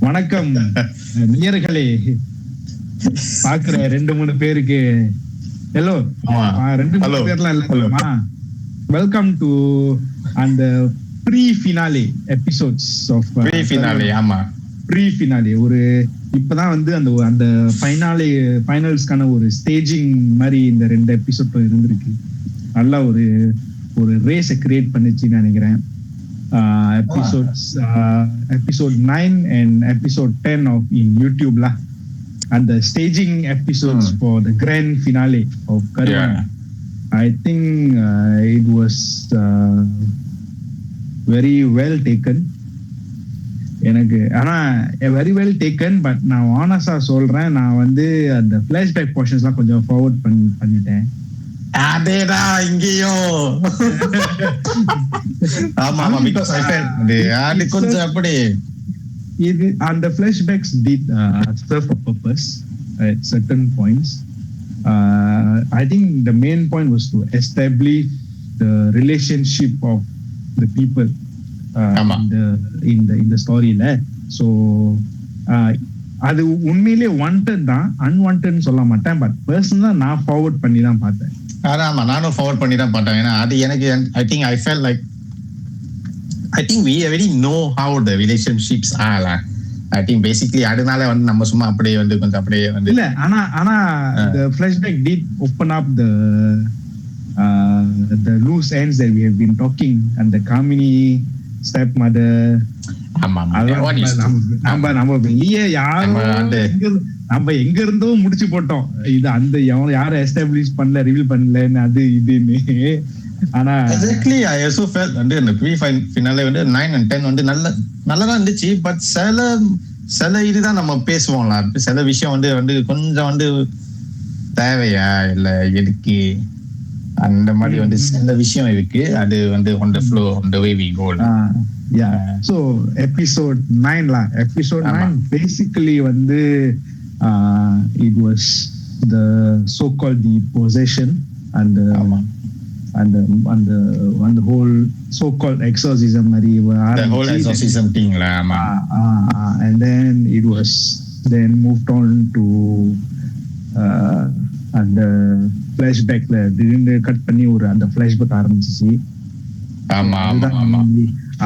வணக்கம் நேயர்களே. பாக்குற 2-3 பேருக்கு ஹலோ, 2-3 பேர்லாம் இல்லமா. வெல்கம் டு அந்த pre finale episodes of finale. ஆமா, ப்ரீ ஃபினாலே. ஒரு இப்பதான் வந்து அந்த ஃபைனல்ஸ்க்கான ஒரு ஸ்டேஜிங் மாதிரி இந்த 2 எபிசோட் இருந்திருக்கு. நல்லா ஒரு ரேஸை கிரியேட் பண்ணிச்சுன்னு நினைக்கிறேன். episode 9 and episode 10 of in YouTube lah, and the staging episodes for the grand finale of Karvan. I think it was very well taken. எனக்கு ஆனா வெரி வெல் டேக்கன். பட் நான் ஆனஸ்டா சொல்றேன், நான் வந்து அந்த ஃபிளாஷ்பேக் போர்ஷன்ஸ்லாம் கொஞ்சம் ஃபார்வர்ட் பண்ணிட்டேன். அதேதான் இங்கேயும். ஆமா, because I felt அது கொஞ்சம் அப்படி இது அந்த flashbacks did serve a purpose at certain points. I think the main point was to establish the relationship of the people in the story la. So அது உண்மையிலே வாண்டட் தான், அன்வாண்டட்னு சொல்ல மாட்டேன். பட் பர்சனலா நான் ஃபார்வர்ட் பண்ணி தான் பார்த்தேன். ஆமா, நானும் ஃபார்வர்ட் பண்ணி தான் பார்த்தேன். ஏன்னா அது எனக்கு I felt like we already know how the relationships are lah. I think basically அதனால வந்து நம்ம சும்மா அப்படியே வந்து கொஞ்சம் அப்படியே வந்து இல்ல. ஆனா the flashback did open up the loose ends that we have been talking, and the Kamini stepmother. நம்ம வெளியே நம்ம எங்க இருந்தும் முடிச்சு போட்டோம். இது அந்த யாரும் எஸ்டாப்ளிஷ் பண்ணல, ரிவீல் பண்ணலன்னு அது இதுன்னு. ஆனா exactly I also felt வந்து இந்த ப்ரீ ஃபைனலே வந்து 9 and 10 வந்து நல்லதா இருந்துச்சு. பட் சில இதுதான் நம்ம பேசுவோம்ல, சில விஷயம் வந்து கொஞ்சம் வந்து தேவையா இல்ல எதுக்கு அந்த மாதிரி வந்து சில விஷயம் இருக்கு. அது வந்து on the flow, on the way we go. Yeah. So episode 9 lah. Episode 9 basically வந்து it was the so-called the possession and the whole so-called exorcism மாதிரி. The whole exorcism thing lah. And then it was then moved on to அந்த flashbackல திடீர்னு cut பண்ணி ஒரு அந்த flashback ஆரம்பிச்சிச்சு.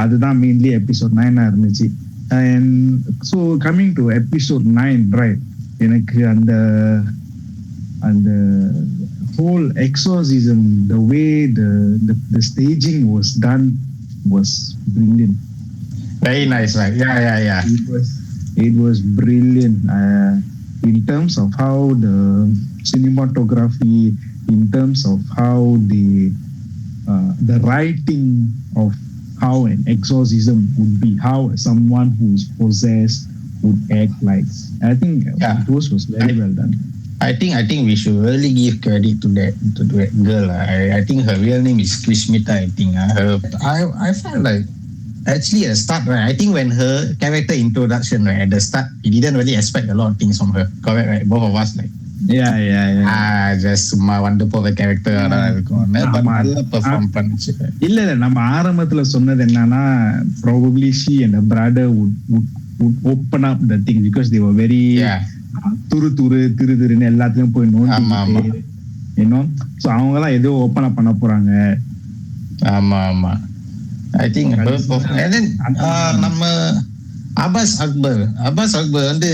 அதுதான் mainly episode 9 இருந்துச்சு. And so coming to episode 9, right, எனக்கு அந்த whole exorcism, the way the staging was done was brilliant. Very nice, right? Yeah. It was brilliant in terms of how the cinematography, in terms of how the writing of how an exorcism would be, how someone who is possessed would act like. I think it was very well done. I think we should really give credit to that girl. I think her real name is Krishmita. I think I felt like actually at the start, right, I think when her character introduction, right, at the start we didn't really expect a lot of things from her. Correct, right? Both of us like just சும்மா வந்து போற character இருக்கும். நல்லா perform பண்ணிச்சு. இல்ல நம்ம ஆரம்பத்துல சொன்னது என்னன்னா, probably she and her brother would open up the thing because they were very திருன்னு எல்லாத்தையும் போய் நோண்டி, you know. So அவங்க எல்லாம் ஏதோ ஓபன் அப் பண்ண போறாங்க. ஆமா I think and then நம்ம அப்பாஸ் அக்பர் வந்து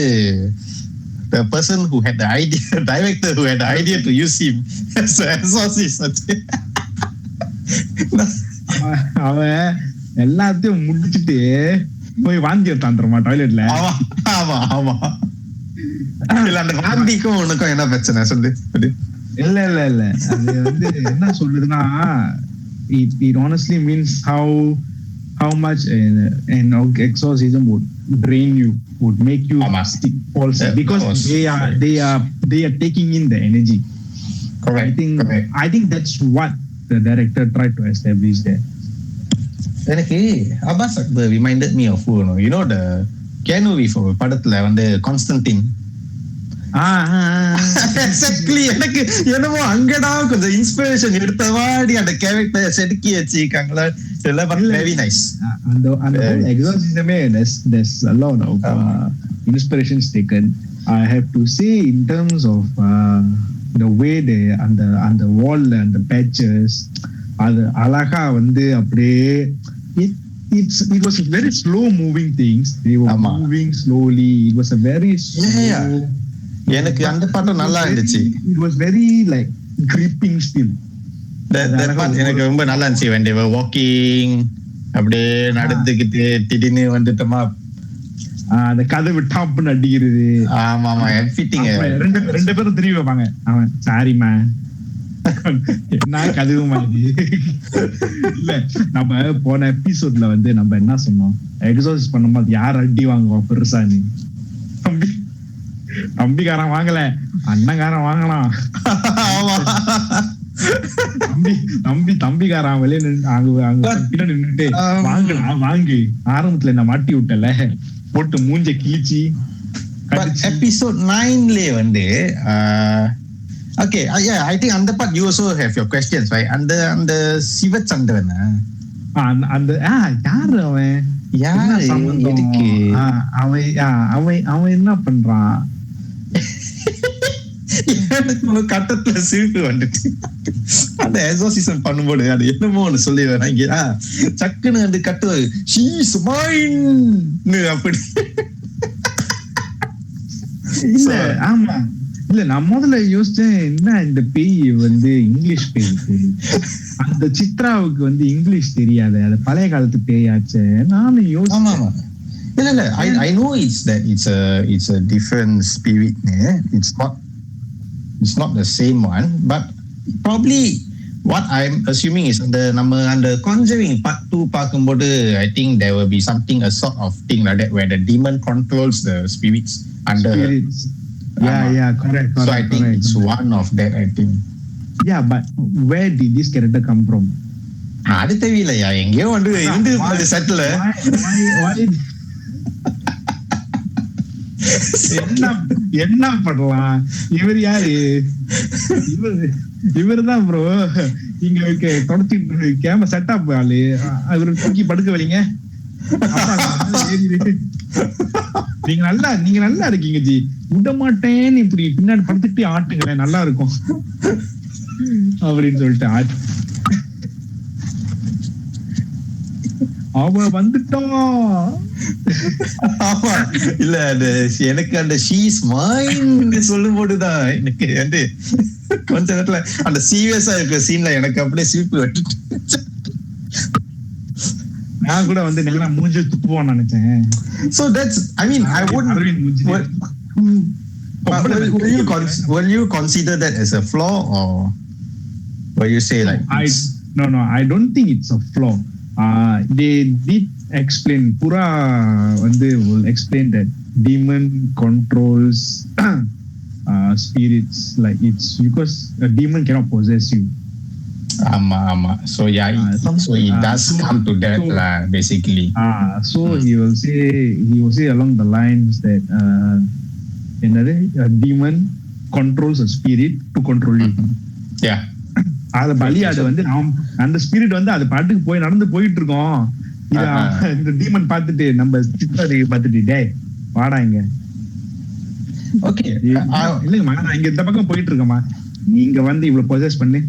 the person who had the idea, director who had the idea to use him as an exorcist. அவன் எல்லாத்தையும் முடிச்சிட்டு போய் வாந்தி எடுத்தான்றமா டாய்லெட்ல. ஆமா இல்ல அந்த வாந்திக்கும் உனக்கும் என்ன பிரச்சனை சொல்லு. இல்ல அது வந்து என்ன சொல்லுதுன்னா, it honestly means how much an exorcism would drain you, would make you stick also, because they are taking in the energy. Correct. I think that's what the director tried to establish there. எனக்கு Abbas Akbar reminded me of who, you know the Keanu Reeves படத்துல வந்து Konstantin exactly எனக்கு என்னமோ அங்கதான் கொஞ்சம் inspiration எடுத்த மாதிரி அந்த கேரக்டர் செதுக்கி வச்சிருக்காங்களா வெரி நைஸ். அந்த whole exorcism there's a lot of inspirations taken. I have to say in terms of the way they and the wall and the patches அது அழகா வந்து அப்படியே it was a very slow moving things. They were moving slowly. It was a very slow. எனக்கு அந்த பாட்டு நல்லா இருந்துச்சு. It was very like gripping still. That part எனக்கு ரொம்ப நல்லா இருந்துச்சு. when they were walking அப்படியே நடந்துக்கிட்டு திடீர்னு வந்துட்டோமா அந்த கதவு டாப்னு அடிக்கிறது. ஆமா ஆமா எவ்ரிதிங். ரெண்டு பேரும் திரும்பி வைப்பாங்க. அவன் சாரிமா என்ன கதவு மாதிரி. இல்ல நம்ம போன எபிசோட்ல வந்து நம்ம என்ன சொன்னோம், எக்ஸாசிஸ்ட் பண்ணும்போது யார் அடி வாங்குவோம் பெருசான்னு. தம்பிக்காரன் வாங்கல, அண்ணங்காரன் வாங்கலாம். தம்பிக்காரன் வெளியே பின்னாடி நின்னுட்டு வாங்கலாம் வாங்கி ஆரம்பத்துல என்ன மாட்டி விட்டல போட்டு மூஞ்ச கிழிச்சி. எபிசோட் 9 வந்து okay I think அந்த part you also have your questions right. அந்த சிவச்சந்திரன் அந்த யாரு அவன் எதுக்கு அவன் என்ன பண்றான் கட்டத்துல சிரிப்பு வந்துட்டு அந்த எக்ஸாசிசம் பண்ணும்போது அது என்னமோ ஒண்ணு சொல்லி வேணாம் சக்குன்னு வந்து கட்டுவாரு ஷீஸ் மைன் அப்படி. ஆமா இல்ல நான் முதல்ல யோசிச்சேன் என்ன இந்த பேய் வந்து இங்கிலீஷ் பேய், அந்த சித்ராவுக்கு வந்து இங்கிலீஷ் தெரியாது, அது பழைய காலத்து பேயாச்சு. நானும் யோசிச்சேன். இல்ல I know it's a different spirit. It's not the same one, but probably what I'm assuming is நம்ம அந்த Conjuring Part 2 பார்க்கும்போது I think there will be something a sort of thing like that where the demon controls the spirits under spirits. Yeah, correct. So I think it's one of that, I think. Yeah, but where did this character come from? அது தெரியலையா, எங்கேயோ வந்து இருந்து settle. என்ன பண்ணலாம், இவர் யாரு, இவர் தான் ப்ரோ இங்க தொடச்சிட்டு கேமரா செட்டப் ஆளு, அவரு தூக்கி படுக்க வைங்க. நீங்க நல்லா இருக்கீங்க ஜி, விட மாட்டேன்னு இப்படி பின்னாடி படுத்துட்டு ஆட்டுங்களேன் நல்லா இருக்கும் அப்படின்னு சொல்லிட்டு அவ வந்துட்டோம். ஆமா இல்ல அது எனக்கு அந்த ஷீஸ் மைண்ட் சொல்லும் போதுதான் எனக்கு வந்து கொஞ்ச நேரத்துல அந்த சீரியஸா இருக்கிற சீன்ல எனக்கு அப்படியே சிரிப்பு வெட்டுட்டு நான் கூட வந்து நல்லா மூஞ்சி துப்புவான்னு நினைச்சேன். So that's I mean I wouldn't will you consider that as a flaw or will you say like no I don't think it's a flaw. They did explain, Pura வந்து will explain that demon controls spirits, like it's because a demon cannot possess you. ஆமா so yeah so it does come to that lah basically. So he will say along the lines that a demon controls a spirit to control you. Yeah, அத பலியாடு வந்து அந்த spirit வந்து அது பாட்டுக்கு போய் நடந்து போயிட்டு இருக்கோம். இந்த டீமன் பார்த்துட்டு நம்ம சித்தாரி பார்த்துட்டு டேய் வாடா இங்க, ஓகே இல்லைங்கம்மா நான் இங்க இந்த பக்கம் போயிட்டு இருக்கேம்மா, நீங்க வந்து இவ்வளவு பொசஸ் பண்ணு.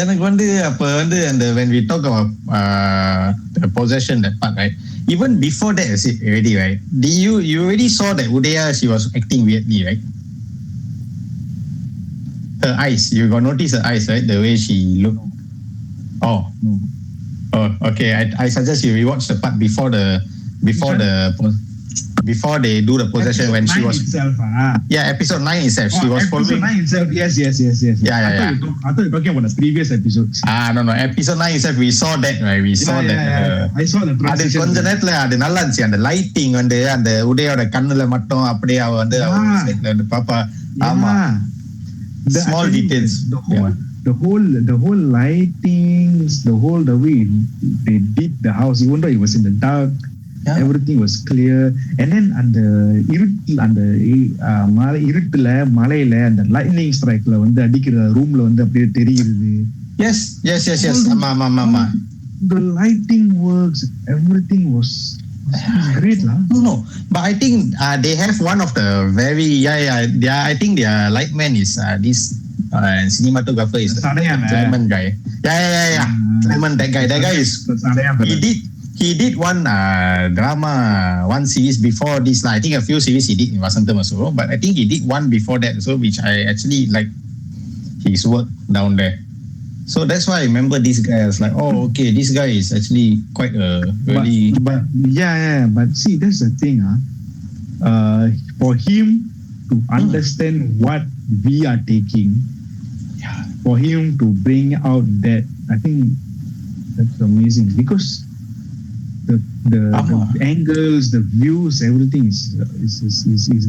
எனக்கு வந்து அப்ப வந்து அந்த when we talk about the possession that part, right, even before that already, right, you already saw that Udaya, she was acting weirdly, right? Her eyes, you got notice her eyes, right, the way she looked. Okay, I suggest you rewatch the part before they do the possession when she was itself, episode 9 itself, she was following episode 9 itself. Yes. Yeah. I thought you were talking about the previous episodes. No, episode 9 itself we saw that, right, I saw the transition. அது கொஞ்ச நேரத்துல அது நல்லா இருந்துச்சு, அந்த lighting வந்து அந்த உடையோட கண்ணுல மட்டும் அப்படியே அவ வந்து வந்து பாப்பா. ஆமா, small details. The whole lightings, the way they did the house, even though it was in the dark, Yeah. everything was clear. And then அந்த இருட்டுல மலையில அந்த லைட்னிங் ஸ்ட்ரைக்ல வந்து அடிக்கிற ரூம்ல வந்து அப்படியே தெரிகிறது. Yes. ஆமா. The lighting works, everything was great lah. No, but I think they have one of the very I think their lightman is this cinematographer is the German guy. Yeah. German, that guy is he did one drama, one series before this. I think a few series he did in Vasantham also, but I think he did one before that also, which I actually like his work down there. So that's why I remember this guy. I was like, oh, okay, this guy is actually quite a really. But but see, that's the thing, for him to understand what we are taking, for him to bring out that, I think that's amazing, because the angles, the views, everything is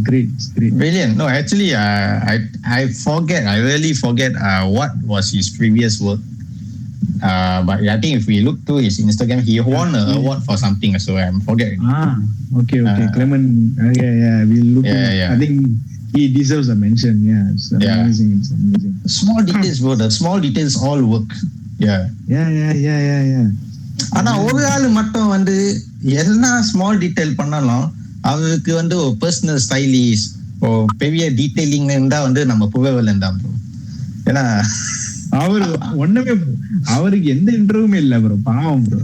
great. It's great. Brilliant. No, actually, I really forget what was his previous work. But I think if we look to his Instagram, he won an award for something, so I'm forgetting. Okay. Clement, we'll look. I think he deserves a mention. Yeah, it's amazing. It's amazing. Small details, bro. The small details all work. Yeah. ஆனா ஒரு ஆளு மட்டும் வந்து எல்லா small detail பண்ணாலும் அவருக்கு வந்து ஒரு பர்சனல் ஸ்டைலிஷ் பெரிய டீடைலிங் இருந்தா வந்து நம்ம புகவல் தான் ப்ரோ. ஏன்னா அவரு ஒண்ணுமே அவருக்கு எந்த இன்டர்வியூமே இல்ல ப்ரோ, பாவம் ப்ரோ.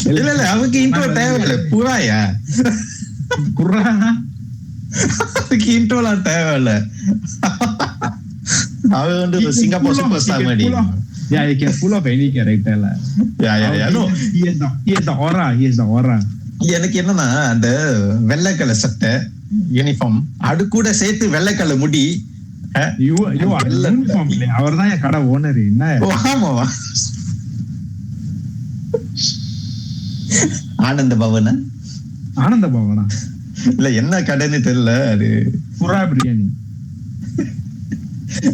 இல்ல அவருக்கு இன்ட்ரோ தேவையில்ல. புறாயா புறா அவருக்கு இன்ட்ரோலாம் தேவையில்ல. அவர் வந்து சிங்கப்பூர் சூப்பர் ஸ்டார் மாதிரி. Yeah, he can pull off any character lah. Yeah. No, he has the aura. எனக்கு என்னன்னா அந்த வெள்ளை கலர் சட்டை யூனிஃபார்ம் அது கூட சேர்த்து வெள்ளை கலர் முடி. அவர் தான் என் கடை ஓனர். என்ன ஆமாவா? ஆனந்த பவனா இல்ல என்ன கடைன்னு தெரியல. அது புறா பிரியாணி.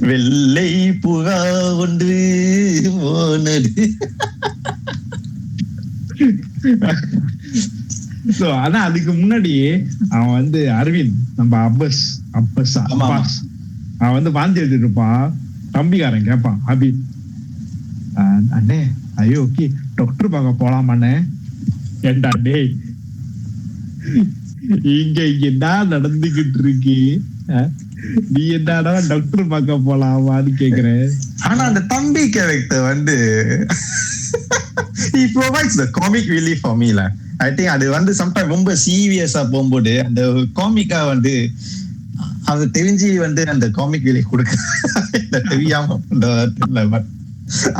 வெள்ளை புறா ஒன்று போனது. அதான் அதுக்கு முன்னாடி அவன் வந்து அரவிந்த், நம்ம அப்பாஸ் அவன் வந்து வாந்தி எடுத்துட்டு இருப்பான். தம்பிக்காரன் கேட்பான், அபி அண்ணே ஐயோ ஓகே டாக்டர் பார்க்க போலாமாண்ணே. ஏண்டா டே இங்க என்ன நடந்துகிட்டு இருக்கு, நீ என்னடா டாக்டர் பார்க்க போலாமான்னு கேக்குறேன். ஆனா அந்த தம்பி கேரக்டர் வந்து he provides the comic relief for me lah. I think அது வந்து சம்டைம் ரொம்ப சீரியஸா போகும்போது அந்த காமிக்கா வந்து அது தெரிஞ்சு வந்து அந்த காமிக் ரிலீஃப் கொடுக்க தெரியாம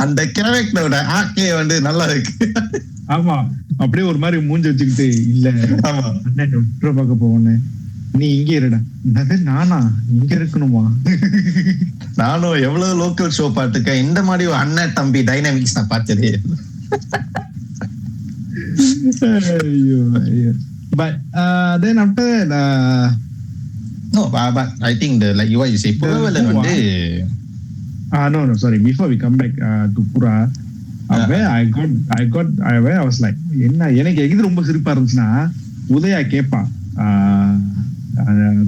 அந்த கேரக்டரோட ஆக்கே வந்து நல்லா இருக்கு. ஆமா, அப்படியே ஒரு மாதிரி மூஞ்சி வச்சுக்கிட்டு இல்ல ஆமா அண்ணன் டாக்டர் பார்க்க போனேன், நீ இங்கே இருடா. நானா இங்க இருக்கணுமா? நானும் எவ்வளவு லோக்கல் ஷோ பார்த்துக்கேன், இந்த மாதிரி ஒரு அண்ணன் தம்பி டைனாமிக்ஸ் நான் பார்த்ததே. ஐயோ. But then after no, but I think the like what you say Puravelan வந்து no sorry, before we come back to Pura, where I was like, என்ன எனக்கு எது ரொம்ப சிரிப்பா இருந்துச்சுன்னா, உதயா கேப்பா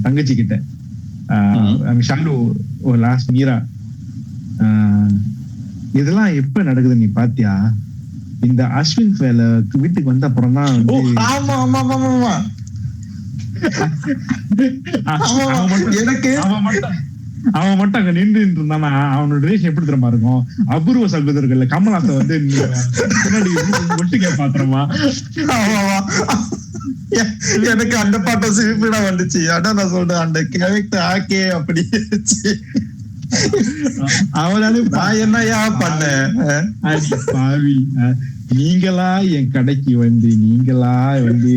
தங்கச்சி கிட்ட, ஷாலு ஒரு லாஸ்ட் மீரா, இதெல்லாம் எப்ப நடக்குது நீ பாத்தியா? இந்த அஸ்வின் ஃபேல வீட்டுக்கு வந்த அப்புறம் தான் அவன் மட்டும் அங்க நின்று இருந்தானா அவனோட ரிலேஷன் எப்படி தெரியுமா இருக்கும்? அபூர்வ சகோதரர்கள்ல கமல்ஹாசன் வந்து ஒட்டுக்கே பாத்திரமா. எனக்கு அந்த பாட்டை சிரிப்புடா வந்துச்சு. அதான் நான் சொல்றேன், அந்த கேரக்டர் ஆக்கே அப்படி அவனால நான் என்னையா பண்ணேன் பாவி, நீங்களா என் கடைக்கு வந்து நீங்களா வந்து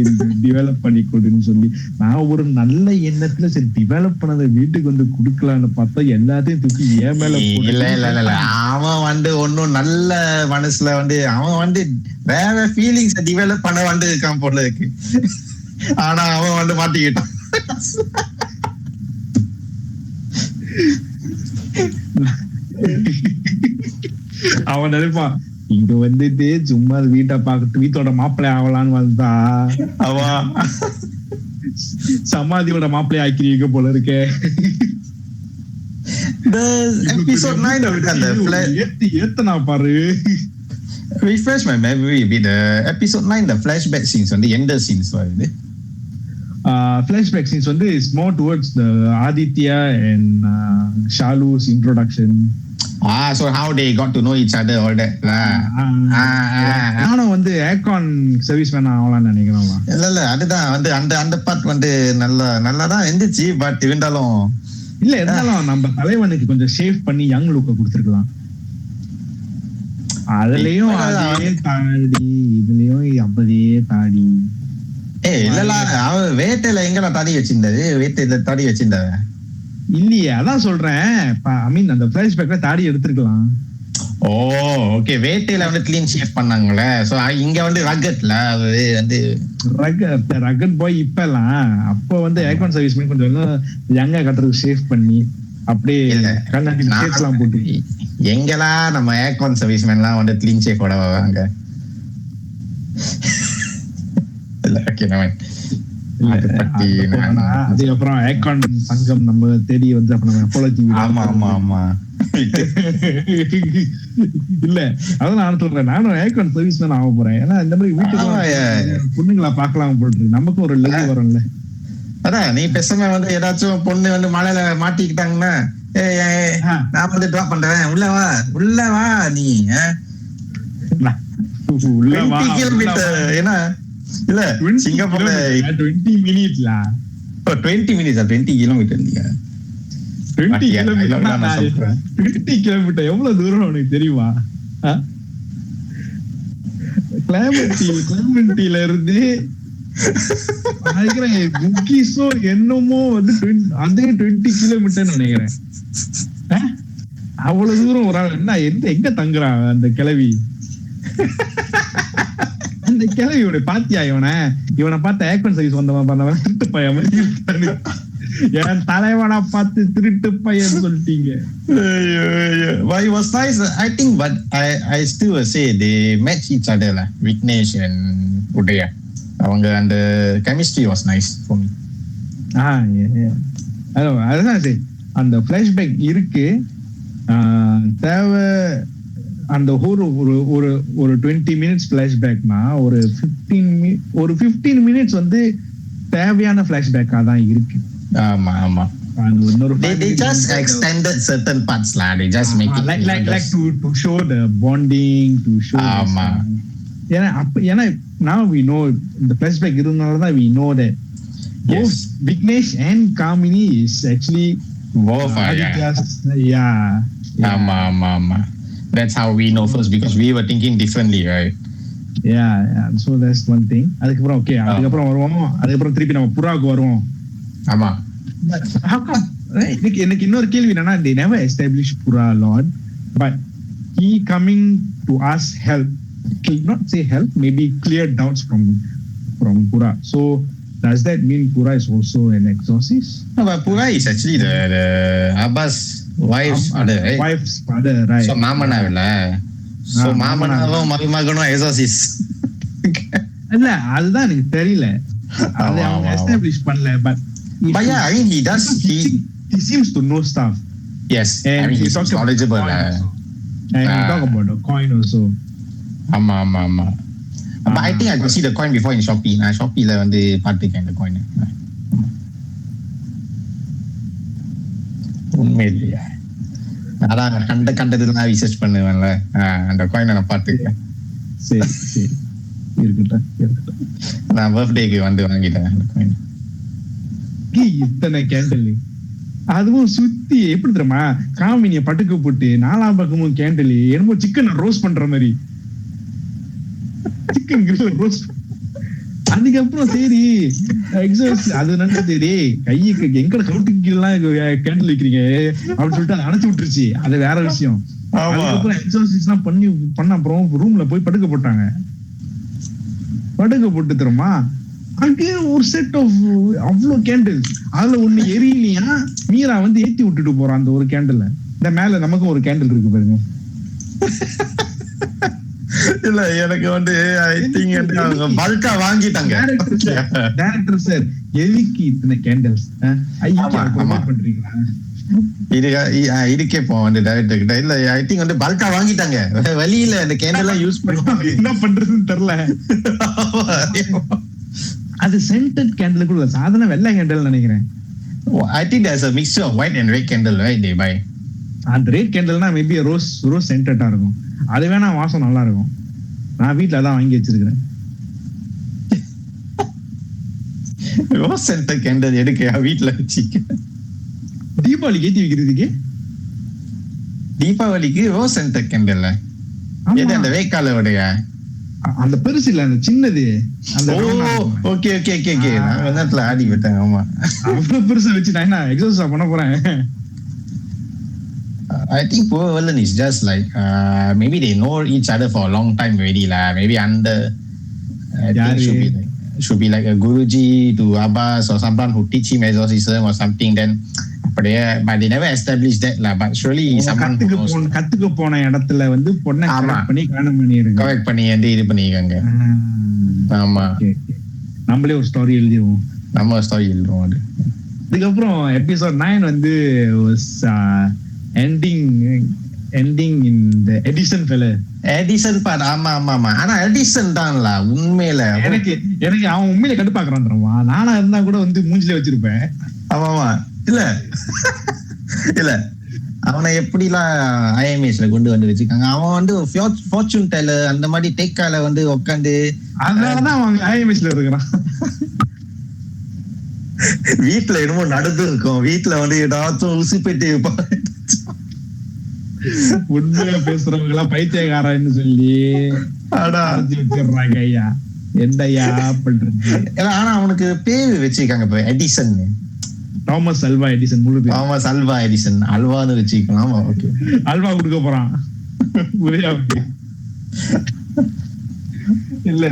டெவலப் பண்ணி கொடுன்னு சொல்லி நான் ஒரு நல்ல எண்ணத்துல சரி டெவலப் பண்ணதை வீட்டுக்கு வந்து குடுக்கலான்னு பார்த்தா எல்லாத்தையும் தூக்கி ஏன் மேல. இல்ல அவன் வந்து ஒன்னும் நல்ல மனசுல வந்து அவன் வந்து வேற ஃபீலிங்ஸ் டெவலப் பண்ண வந்து இருக்கான் போல இருக்கு. ஆனா அவன் வந்து மாட்டிக்கிட்டான். அவன் நினைப்பான் இங்க வந்துட்டு சும்மா வீட்டை பார்த்துட்டு வீட்டோட மாப்பிள்ளை ஆகலான்னு வந்தா அவா சமாதியோட மாப்பிள்ளை ஆக்கிருக்க போல இருக்கே. episode 9 அந்த ஏத்தனா பாரு. refresh my memory a bit. Episode 9 the flashback scenes வந்து எந்த scenes வருது? Flashback scenes வந்து is more towards the Aditya and Shalu's introduction. So how they got to know each other all that lah. நானும் வந்து ஏகான் serviceman ஆகலாம்னு நினைக்கிறேன். இல்ல அதுதான் வந்து அந்த பார்ட் வந்து நல்லா தான் இருந்துச்சு. பட் இருந்தாலும் நம்ம தலைவனுக்கு கொஞ்சம் ஷேவ் பண்ணி யங் லுக்க கொடுத்துருக்கலாம். அதுலயும் அதே தாடி, இதுலயும் அப்படியே தாடி. இல்லலா அவ வேட்டையில எங்கடா தாடி வச்சிருந்தாரு? வேட்டையில தாடி வச்சிருந்தாரு இல்லையே, அதான் சொல்றேன். ஐ மீன் அந்த ஃபிளாஷ்பேக்ல தாடி எடுத்துருக்கலாம். ஓகே, வேட்டையில வந்து கிளீன் ஷேவ் பண்ணாங்களே. சோ இங்க வந்து ரகட்ல அது வந்து ரகட் பாய் இப்பலாம். அப்போ வந்து ஏகான் சர்வீஸ்மேன் கொஞ்சம் யங்கா கட்டுறதுக்கு ஷேவ் பண்ணி அப்படியே கண்ணாடி ஸ்கேட்ஸ்லாம் போட்டு. எங்கலா நம்ம ஏகான் சர்வீஸ்மேன்லாம் வந்து கிளீன் ஷேவ் போட வாங்க. அதுக்கப்புறம் ஏகான் சங்கம் நம்ம தேடி வந்து அப்ப நம்ம அப்பாலஜி. ஆமா இல்ல அதான் நான் சொல்றேன், நானும் ஏகான் சர்வீஸ்மேன் ஆக போறேன். ஏன்னா இந்த மாதிரி வீட்டுக்கு பொண்ணுங்களா பாக்கலாம் போட்டு நமக்கும் ஒரு லெவல் வரும்ல. அதான் நீ பேசாம வந்து ஏதாச்சும் பொண்ணு வந்து மழையில மாட்டிக்கிட்டாங்கன்னா நான் வந்து டிராப் பண்றேன், உள்ள வா நீ உள்ள வா. ஏன்னா இல்ல சிங்கப்பூர்ல 20 மினிட்ஸ்ல 20 மினிட்ஸ் 20 கிலோமீட்டர். நீங்க 20 கிலோமீட்டர் எவ்வளவு தூரம் உனக்கு தெரியுமா? கிளைமேட்டில இருந்து என்னமோ வந்து அதே 20 கிலோமீட்டர் நினைக்கிறேன். அவ்வளவு தூரம் ஒரு ஆள் என்ன எங்க தங்குறான் அந்த கிளவி? அந்த கிளவியோட பாத்தியா இவனை பார்த்த ஏகான் சர்வீஸ் வந்தவன் திருட்டு பையன் என் தலைவனை பார்த்து திருட்டு பையன் சொல்லிட்டீங்க. It was nice, I think, but I still will say they match each other lah. Vignesh and Udaya, அவங்க அந்த chemistry was nice for me. அதுதான் சரி. அந்த flashback இருக்கு, தேவை அந்த ஒரு 20 மினிட்ஸ் ஃபிளாஷ்பேக்னா ஒரு 15 மினிட்ஸ் வந்து தேவையான ஃபிளாஷ்பேக்கா தான் இருக்கு. ஆமா they just extended certain parts lah. They just make it like to show the bonding, to show ஏன்னா now we know the flashback இருந்தனால தான் we know that both Vignesh and Kamini is actually both ஆமா that's how we know first, because we were thinking differently, right? Yeah, so that's one thing. அதுக்கப்புறம் okay, அதுக்கப்புறம் வருவோம். அதுக்கப்புறம் திருப்பி நம்ம புறாவுக்கு வருவோம். ஆமா, எனக்கு இன்னொரு கேள்வி என்னன்னா, they never established Pura Lord, but he coming to us help, not say help, maybe clear doubts from Pura. So does that mean Pura is also an exorcist? No, but Pura is actually the Abbas wife's father, right? So மாமனா இல்ல, so மாமனாவும் மருமகனும் exorcist. இல்ல அதுதான் எனக்கு தெரியல, அது அவங்க establish பண்ணல. but yeah, I mean he seems to know stuff. Yes, and I mean he's knowledgeable and he talk about the coin also. ஆமா but I think I could see the coin before in Shopee. நான் Shopee ல வந்து பார்த்திருக்கேன் இந்த coin. உண்மையிலேயே அதான் கண்டதெல்லாம் research பண்ணுவேன்ல, அந்த காயினை நான் பார்த்துருக்கேன். சரி இருக்கட்டும். நான் பர்த்டேக்கு வந்து வாங்கிட்டேன் அந்த காயின். இத்தனை கேண்டில், அதுவும் சுத்தி எப்படி தெரியுமா, காமினிய பட்டுக்கு போட்டு 4 பக்கமும் கேண்டில், என்னமோ சிக்கன் ரோஸ்ட் பண்ற மாதிரி, சிக்கன் கிரில் ரோஸ்ட். அதுக்கப்புறம் சரி அது நல்லது, கைக்கு எங்கட கவுட்டுக்கெல்லாம் கேண்டில் வைக்கிறீங்க அப்படின்னு சொல்லிட்டு அதை அணைச்சு விட்டுருச்சு. அது வேற விஷயம். அதுக்கப்புறம் எக்ஸர்சைஸ்லாம் பண்ண அப்புறம் ரூம்ல போய் படுக்க போட்டாங்க. படுக்க போட்டு தருமா அங்கே ஒரு செட் ஆஃப் அவ்வளவு கேண்டில், அதுல ஒண்ணு எரியலையா, மீரா வந்து ஏத்தி விட்டுட்டு போறான் அந்த ஒரு கேண்டில். இந்த மேல நமக்கும் ஒரு கேண்டில் இருக்கு பாருங்க. இல்ல எனக்கு வந்து ஐ திங்க் வந்து அவங்க பல்கா வாங்கிட்டாங்க. டைரக்டர் சார் எதுக்கு இத்தனை கேண்டல்ஸ் ஐயா ப்ரொமோட் பண்றீங்களா இதுக்கே போ வந்து டைரக்டர் கிட்ட. இல்ல ஐ திங்க் வந்து பல்கா வாங்கிட்டாங்க, வழியில அந்த கேண்டல் எல்லாம் யூஸ் பண்ணுவாங்க, என்ன பண்றதுன்னு தெரியல. அது சென்டட் கேண்டலுக்குள்ள சாதாரண வெள்ளை கேண்டல் நினைக்கிறேன். I think there's a mixture of white and red candle, right? They buy. அந்த ரெட் கேண்டல்னா மேபி ரோஸ் சென்டட்டா இருக்கும். அது வேணா வாசம் நல்லா இருக்கும். நான் வீட்டுல அதான் வாங்கி வச்சிருக்கிறேன். ரோஸ் சென்டர் கேண்டல் எடுக்க வீட்டுல வச்சுக்க. தீபாவளிக்கு ஏத்தி வைக்கிறதுக்கு. தீபாவளிக்கு ரோஸ் சென்டர் கேண்டல் எது? அந்த வேக்காலோடைய அந்த பெருசு இல்ல, அந்த சின்னது. அந்த ஓகே ஓகே ஓகே ஓகே நான் வெள்ளத்துல ஆடி விட்டேன். ஆமா, அவ்வளவு பெருசா வச்சு நான் என்ன எக்ஸர்சைஸ் பண்ண போறேன்? I think poor Verlin is just like maybe they know each other for a long time already lah. Maybe under I think should be like a Guruji to Abbas or someone who teach him exorcism or something. Then but they never established that lah. But surely someone கத்துக்க போன இடத்துல வந்து பொண்ணை correct பண்ணி காணம் பண்ணிருங்க, correct பண்ணி வந்து இது பண்ணிருக்காங்க. ஆமா, நம்மளே ஒரு ஸ்டோரி எழுதிடுவோம். நம்ம ஸ்டோரி எழுதுவோம். அது அதுக்கப்புறம் எபிசோட் 9 வந்து ending in the Edison fella. Edison பாட். ஆமா ஆமா ஆமா. ஆனா எடிசன் தான்ல உண்மையில. எனக்கு அவன் உண்மையில கடுப்பாக்குறான் தெரியுமா? நானா இருந்தா கூட வந்து மூஞ்சிலே வச்சிருப்பேன். ஆமா ஆமா. இல்ல அவனை எப்படிலாம் ஐஎம்எஸ்ல கொண்டு வந்து வச்சிருக்காங்க. அவன் வந்து ஃபார்ச்சூன் டெல்லர் அந்த மாதிரி டேக்கால வந்து உட்காந்து, அதனாலதான் அவன் ஐஎம்எஸ்ல இருக்கிறான். வீட்டுல என்னமோ நடந்து இருக்கும். வீட்டுல வந்து ஏதாச்சும் உசுப்பேட்டி உண்மையா பேசுறவங்க எல்லாம் பைத்தியக்காரன்னு சொல்லி வச்சிடுறாங்க. ஐயா என்னையா பண்றது? ஆனா அவனுக்கு பேரு வச்சிருக்காங்க இப்ப எடிசன், தாமஸ் அல்வா எடிசன். முழு பேர் தாமஸ் அல்வா எடிசன். அல்வான்னு வச்சுக்கலாம். ஓகே, அல்வா கொடுக்க போறான். இல்ல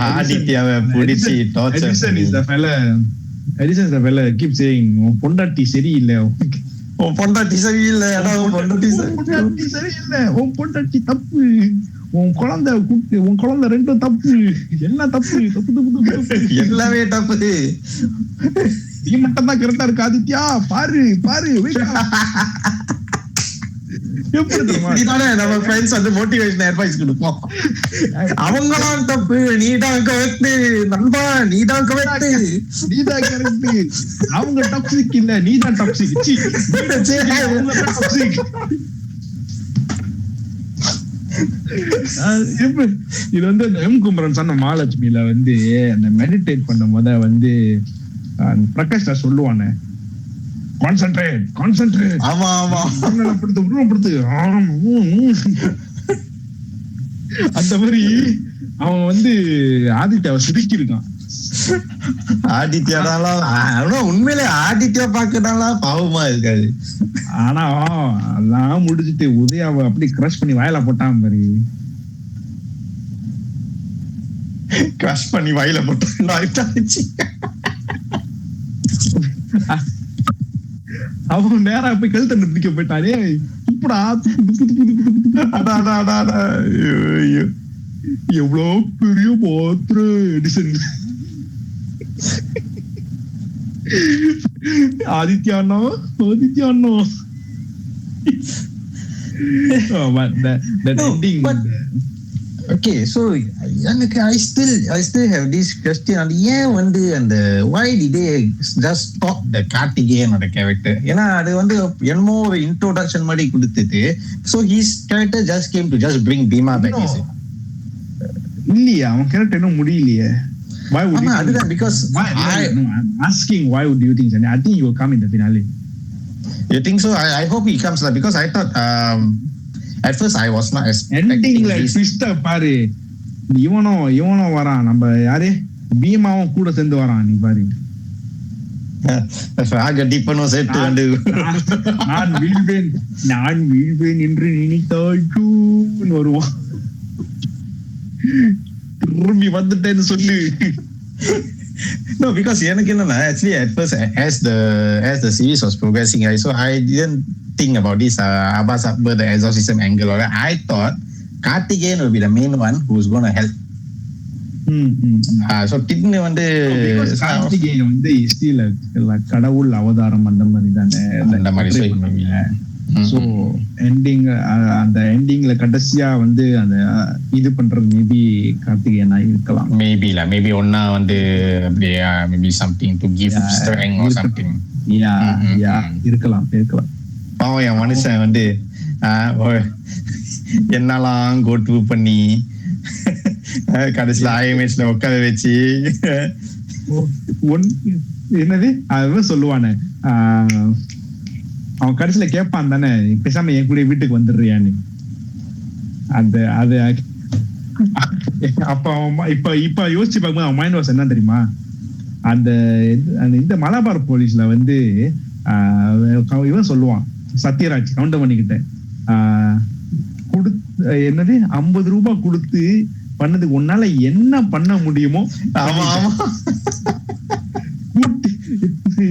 ஆதித்யாவை பிடிச்சி torture. Edison is the fella keep saying உன் பொண்டாட்டி சரியில்லை, உன் பொண்டாட்டி சரியில்லை, உன் பொண்டாட்டி தப்பு, உன் குழந்தை ரெண்டும் தப்பு, எல்லாம் தப்பு, எல்லாமே தப்பு, நீ மட்டும் தான் கரெக்டா இருக்கு ஆதித்யா, பாரு நம்ம ஃப்ரெண்ட்ஸ் வந்து மோட்டிவேஷன் அட்வைஸ் கொடுப்போம். அவங்களாம் தப்பு, நீதான் கரெக்ட் நண்பா, நீதான் கரெக்ட், அவங்க டாக்ஸிக் இல்ல, நீதான் டாக்ஸிக். இது வந்து எம் குமரன் சொன்ன மகாலட்சுமியில வந்து அந்த மெடிடேட் பண்ணும் போத வந்து பிரகாஷ் சொல்லுவானே, கான்சென்ட்ரேட். ஆமா ஆமா, உருவப்படுத்து. அந்த மாதிரி அவன் வந்து ஆதித்யாவை சிரிக்கி இருக்கான். ஆதித்யாலாம் உண்மையிலே ஆதித்யா பாக்கனாலாம் பாவமா இருக்காது. ஆனா அதெல்லாம் முடிச்சுட்டு உதயாவை அப்படி கிரஷ் பண்ணி வாயில போட்டான் மாதிரி. கிரஷ் பண்ணி வாயில போட்டான். அவன் நேரா போய் கழுத்தை பிடிக்க போயிட்டானே. இப்படா எவ்வளவு பெரிய பாத்திர எடிசன். ஆதித்யா அண்ணா. Okay, so எனக்கு I still have this question. அது ஏன் வந்து அந்த why did they just stop the Karthikeyan ஓட கேரக்டர்? ஏன்னா அது வந்து என்னமோ ஒரு இன்ட்ரோடக்ஷன் மாதிரி கொடுத்துட்டு, so his character just came to just bring Bhima back. இல்லையா, அவன் கேரக்டர் இன்னும் முடியலையே. Why would you think? Because I'm asking why would you think? I think he will come in the finale. You think so? I hope he comes, because I thought at first I was not expecting ending like twist பாரு. இவனோ வரான், நம்ம யாரு பீமாவும் கூட சேர்ந்து வரான். நீ பாரு, ராகடிப்பனோ சேர்த்து வந்து நான் வீழ்வேன் என்று நினைத்தாழ்ன்னு வருவான். திரும்பி வந்துட்டேன்னு சொல்லு. No, because actually at first as the series was progressing, so I didn't think about this Abbas Akbar the exorcism angle. I thought Karthikeyan will be the main one who's going to help. So Tidnu வந்து கார்த்திகேயன் வந்து still கடவுள் அவதாரம் அந்த மாதிரி தானே அந்த மாதிரி so ending அந்த எண்டிங்ல கடைசியா வந்து அந்த இது பண்றது மேபி கார்த்திகேயனா இருக்கலாம். மேபி ஒன்னா வந்து அப்படியே maybe something to give strength or something. Yeah இருக்கலாம். பாவம் என் மனுஷன் வந்து என்னெல்லாம் கோட்டு பண்ணி கடைசியில IMHல உட்கார வச்சு என்னது அதான் சொல்லுவானே, அவன் கடைசியில கேட்பான் தானே, பேசாம என் கூட வீட்டுக்கு வந்துடுறியான்னு. அந்த அது அப்ப அவன் இப்ப யோசிச்சு பார்க்கும்போது அவன் மைண்ட் வாஷ் என்ன தெரியுமா, அந்த இந்த மலபார் போலீஸ்ல வந்து இவன் சொல்லுவான் சத்யராஜ் கவுண்டமணிக்கிட்ட என்னது 50 ரூபாய் கொடுத்து பண்ணதுக்கு உன்னால என்ன பண்ண முடியுமோ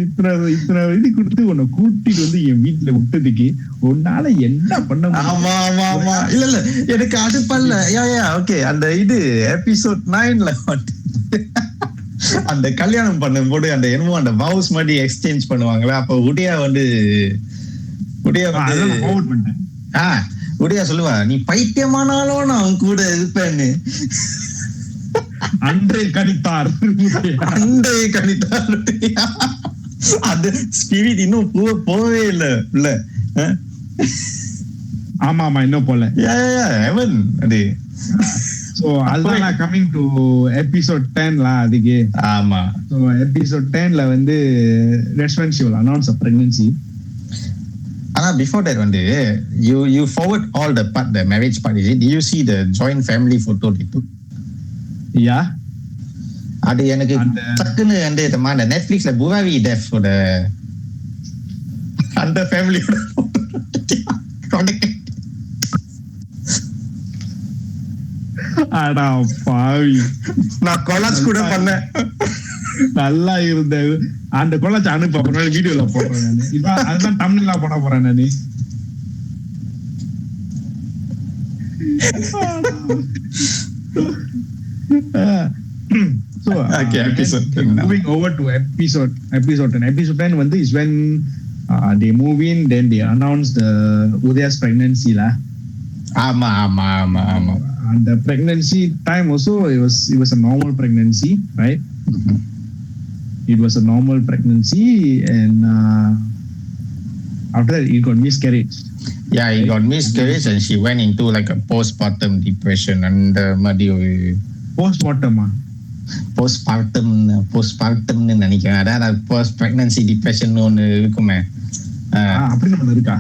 இத்தனை இது கொடுத்து உன்னை கூட்டிட்டு வந்து என் வீட்டுல விட்டதுக்கு உன்னால என்ன பண்ண முடியும். இல்ல எனக்கு அது பண்ணல. ஓகே அந்த இது எபிசோட் 9ல அந்த கல்யாணம் பண்ணும்போது அந்த என்னமோ அந்த வவுஸ் மாதிரி எக்ஸ்சேஞ்ச் பண்ணுவாங்களா, அப்ப உடையா வந்து உடையா சொல்லுவா, நீ பைத்தியமானாலும் நான் கூட இருப்பேன்னு. அன்றைய கணித்தார் அந்த ஸ்பிரிட் இன்னும் போவே இல்ல. ஆமா இன்னும் போல. அது சோ அதுதான் கமிங் டு எபிசோட் 10 அதுக்கு. ஆமா, சோ எபிசோட் 10ல வந்து restaurant show announce of pregnancy. ஆனா before that வந்து you forward all the part, the marriage part, is it? Do you see the joint family photo they took? Yeah, அது எனக்கு டக்குன்னு அந்த நெட்ஃபிளிக்ஸ்ல புவாவி டெஃப் ஓட அந்த ஃபேமிலியோட அடா பாவி, நான் கொலாஜ் கூட பண்ணேன். நல்லா இருந்தது அந்த கொலாஜ் அனுப்பு, அப்புறம் வீடியோல போடுறேன் நானு. இதான் அதுதான் தமிழ்ல போட போறேன் நானு. So moving over to episode 10. Episode 10 வந்து is when they move in, then they announce the Udaya's pregnancy lah. ஆமா. And the pregnancy time also it was a normal pregnancy, right? It was a normal pregnancy, and after that it got miscarriage. Yeah, it got miscarriage, and she went into like a postpartum depression. And postpartum நினைக்கிறேன். அதான் post pregnancy depression ஒன்று இருக்குமே. அப்படின்னு ஒன்று இருக்கா?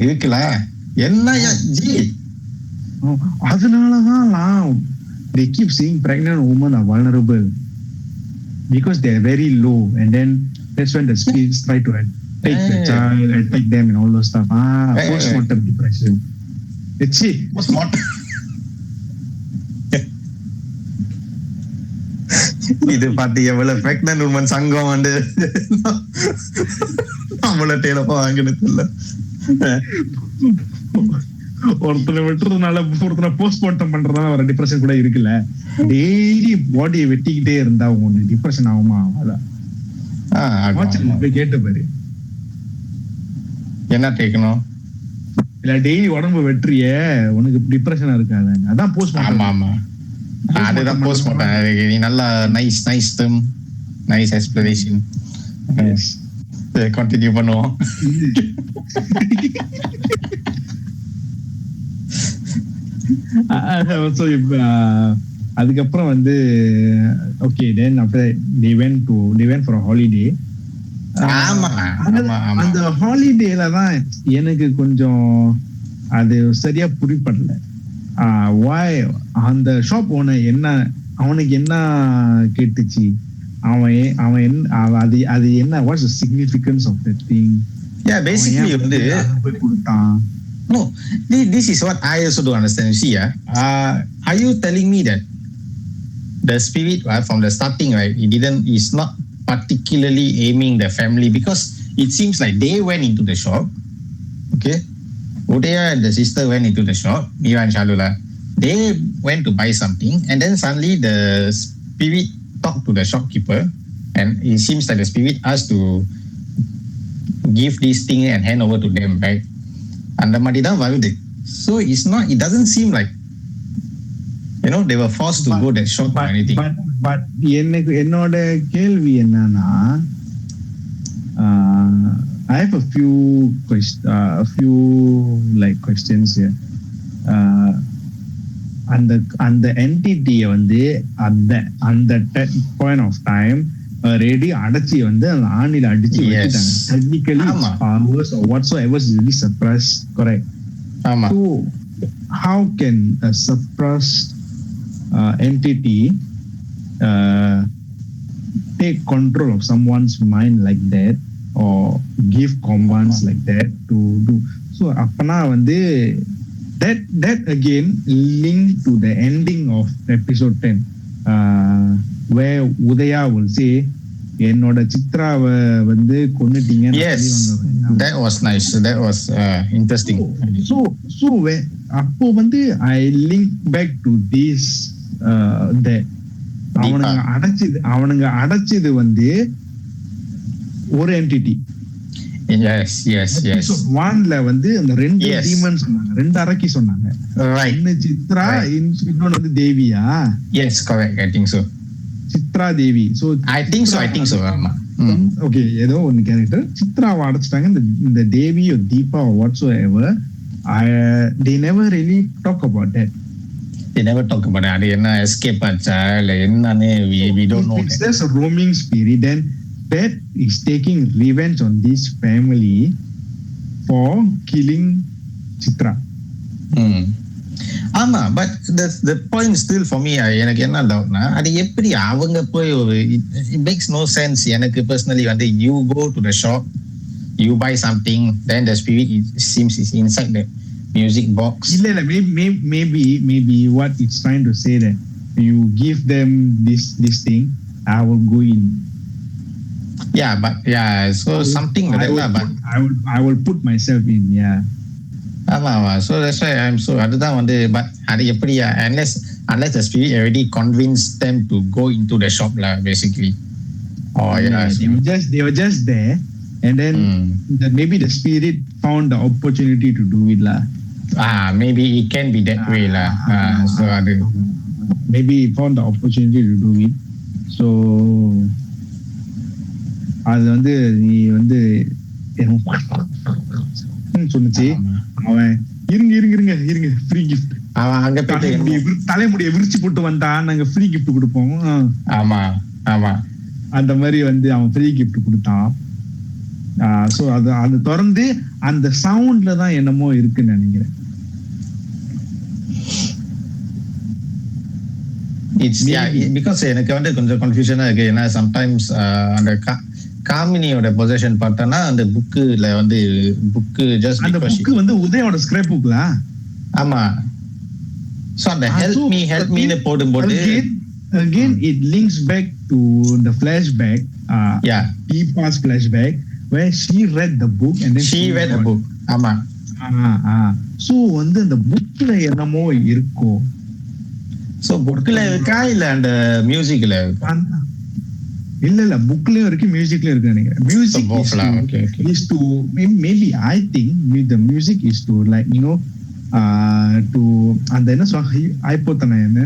இருக்குல்ல. என்ன G, அதனாலதான் they keep saying pregnant women are vulnerable because they are very low, and then that's when the spirits try to take the child, attack them and all those stuff. Postmortem depression. It's it. Postmortem. இது பார்த்து எவ்வளவு pregnant woman சங்கம் வந்து நம்மள டேலப்பா வாங்கினது இல்ல. ஒருத்தனை விட்டுறதுனால ஒருத்தனை போஸ்ட்மார்ட்டம் பண்றதுனால வர டிப்ரெஷன் கூட இருக்குல்ல. டெய்லி பாடியை வெட்டிக்கிட்டே இருந்தா உனக்கு டிப்ரெஷன் ஆகுமா? அதான் போய் கேட்டு பாரு, என்ன கேட்கணும். இல்ல டெய்லி உடம்பு வெட்டுறிய உனக்கு டிப்ரெஷனா இருக்காது. அதான் போஸ்ட்மார்ட்டம். ஆமா அதுதான் போஸ்ட்மார்ட்டம். நீ நல்லா நைஸ் எக்ஸ்பிளனேஷன். கண்டினியூ பண்ணுவோம். அதுக்கப்புறம் வந்து okay, then after they went for a holiday. அந்த ஹாலிடேல தான் எனக்கு கொஞ்சம் அது சரியா புரிப்படல. why அந்த ஷாப் ஓனர் என்ன, அவனுக்கு என்ன கேட்டுச்சு, அவன் அது என்ன, what's the significance of that thing? Yeah, basically வந்து கொடுத்தான். No, this is what I also don't understand. You see, are you telling me that the spirit from the starting, right, is not particularly aiming the family, because it seems like they went into the shop, okay, Udaya and the sister went into the shop, Mira and Shalula. They went to buy something, and then suddenly the spirit talked to the shopkeeper, and it seems that the spirit asked to give this thing and hand over to them, right? அந்த மாதிரி தான் வருது. So it doesn't seem like, they were forced to go that shop or anything. But என்னோட கேள்வி என்னன்னா, I have a few questions here. அந்த என்டிட்டியை வந்து அந்த point of time ரெடி அடைச்சி வந்து அந்த ஆணில அடிச்சு வச்சுட்டாங்க. Technically powers or whatsoever is really suppressed, correct? So how can a suppressed entity take control of someone's mind like that or give commands like that to do? So அப்பனா வந்து that again linked to the ending of episode 10 where Udaya will say என்னோட சித்ராவை வந்து கொன்னுட்டீங்க. Yes, that was nice. That was interesting. So அப்போ வந்து I link back to this that அவனுங்க அடைச்சது வந்து ஒரு entity. Yes. ஒன்ல வந்து அந்த ரெண்டு டீமன் சொன்னாங்க, ரெண்டு அரக்கி சொன்னாங்க. Right. சித்ரா, இன்னொன்னு வந்து தேவியா? Yes, correct. I think so. Chitra Devi. So I think so. Okay, ஏதோ ஒன்னு கேரக்டர் சித்ராவை அடைச்சிட்டாங்க. இந்த தேவி or Deepa or whatsoever, they never really talk about that. They never talk about it. அது என்ன escape ஆச்சா இல்ல என்னன்னு we don't know. It's just a roaming spirit, then that is taking revenge on this family for killing Chitra. ஆமா, but the point still for me, எனக்கு என்ன டவுட்னா, அது எப்படி அவங்க போய் it makes no sense. எனக்கு personally வந்து you go to the shop, you buy something, then the spirit seems is inside the music box. இல்ல maybe what it's trying to say that you give them this thing, I will go in. So something like that, but I will put myself in. ஆமா. So that's why I'm so அதுதான் வந்து, but அது எப்படி unless the spirit already convinced them to go into the shop lah, basically. They were just there, and then maybe the spirit found the opportunity to do it lah. Maybe it can be that way lah. So maybe he found the opportunity to do it. So அது வந்து நீ வந்து சொன்னுச்சு, அவன் இருங்க free gift, அவன் அங்க தலைமுடியை விரிச்சு போட்டு வந்தான், நாங்க ஃப்ரீ கிஃப்ட் கொடுப்போம். ஆமா அந்த மாதிரி வந்து அவன் ஃப்ரீ கிஃப்ட் கொடுத்தான். சோ அது தொடர்ந்து அந்த சவுண்ட்ல தான் என்னமோ இருக்குன்னு நினைக்கிறேன். Because எனக்கு வந்து கொஞ்சம் கன்ஃபியூஷனா இருக்கு. ஏன்னா சம்டைம்ஸ் அந்த காமினியோட பொசிஷன் பார்த்தனா அந்த புக்ல வந்து ஜஸ்ட் அந்த புக் வந்து உதயோட ஸ்கிராப் புக்ல. ஆமா. சோ அந்த ஹெல்ப் மீ னு போடும்போது again it links back to the flashback, Deepa's flashback where she read the book and then she read the book. ஆமா. சோ வந்து அந்த புக்ல என்னமோ இருக்கும். சோ புக்ல இருக்கா இல்ல அந்த மியூசிக்ல இருக்கா? இல்ல புக்லயும் இருக்கு, மியூசிக்லயும் இருக்கு நினைக்கிறேன். Music is to maybe I think the music is to like to அந்த என்ன சொல்ல ஹைப்போதனை என்ன